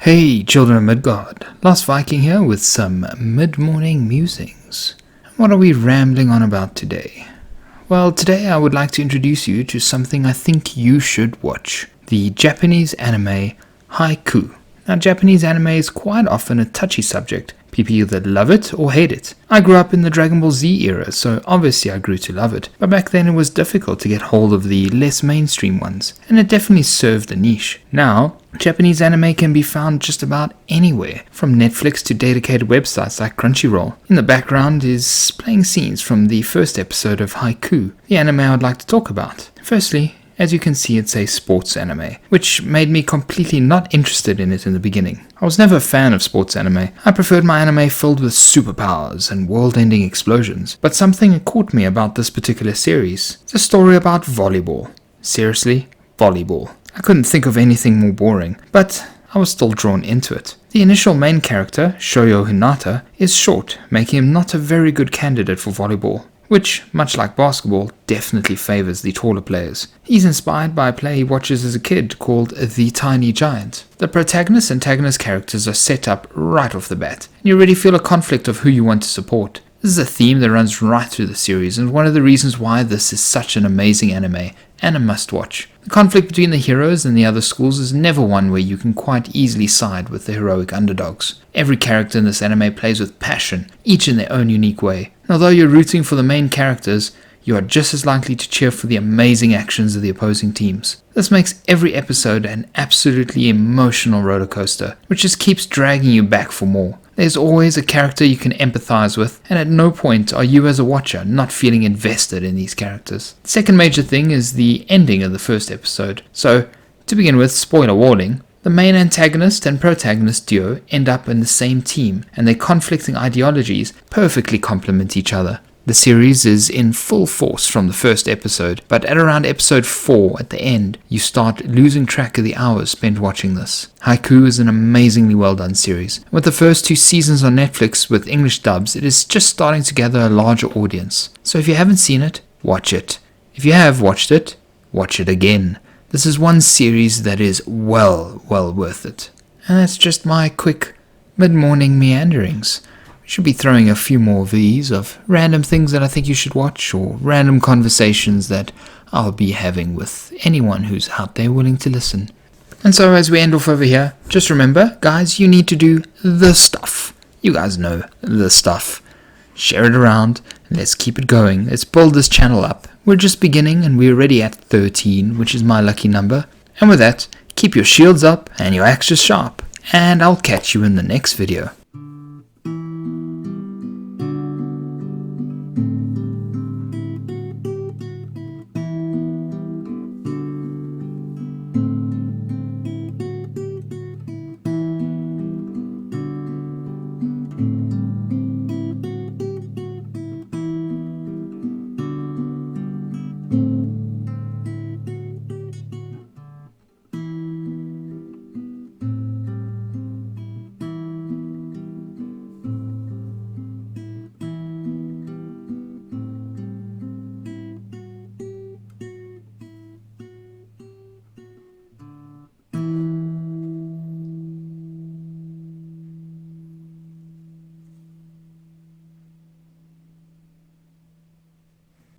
Hey, children of Midgard, LostViking here with some mid-morning musings. What are we rambling on about today? Well, today I would like to introduce you to something I think you should watch. The Japanese anime Haikyuu. Now, Japanese anime is quite often a touchy subject. People either love it or hate it. I grew up in the Dragon Ball Z era, so obviously I grew to love it. But back then it was difficult to get hold of the less mainstream ones, and it definitely served a niche. Now, Japanese anime can be found just about anywhere, from Netflix to dedicated websites like Crunchyroll. In the background is playing scenes from the first episode of Haikyuu, the anime I would like to talk about. Firstly, as you can see, it's a sports anime, which made me completely not interested in it in the beginning. I was never a fan of sports anime. I preferred my anime filled with superpowers and world-ending explosions. But something caught me about this particular series. It's a story about volleyball. Seriously, volleyball. I couldn't think of anything more boring, but I was still drawn into it. The initial main character, Shoyo Hinata, is short, making him not a very good candidate for volleyball, which, much like basketball, definitely favors the taller players. He's inspired by a play he watches as a kid called The Tiny Giant. The protagonist and antagonist characters are set up right off the bat, and you already feel a conflict of who you want to support. This is a theme that runs right through the series, and one of the reasons why this is such an amazing anime and a must-watch. The conflict between the heroes and the other schools is never one where you can quite easily side with the heroic underdogs. Every character in this anime plays with passion, each in their own unique way. And although you're rooting for the main characters, you are just as likely to cheer for the amazing actions of the opposing teams. This makes every episode an absolutely emotional roller coaster, which just keeps dragging you back for more. There's always a character you can empathize with, and at no point are you as a watcher not feeling invested in these characters. The second major thing is the ending of the first episode. So, to begin with, spoiler warning, the main antagonist and protagonist duo end up in the same team, and their conflicting ideologies perfectly complement each other. The series is in full force from the first episode, but at around episode 4 at the end, you start losing track of the hours spent watching this. Haikyuu is an amazingly well done series. With the first 2 seasons on Netflix with English dubs, it is just starting to gather a larger audience. So if you haven't seen it, watch it. If you have watched it, watch it again. This is one series that is well worth it. And that's just my quick mid-morning meanderings. Should be throwing a few more of these, of random things that I think you should watch, or random conversations that I'll be having with anyone who's out there willing to listen. And so as we end off over here, just remember, guys, you need to do the stuff. You guys know the stuff. Share it around, and let's keep it going. Let's build this channel up. We're just beginning, and we're already at 13, which is my lucky number. And with that, keep your shields up and your axes sharp, and I'll catch you in the next video.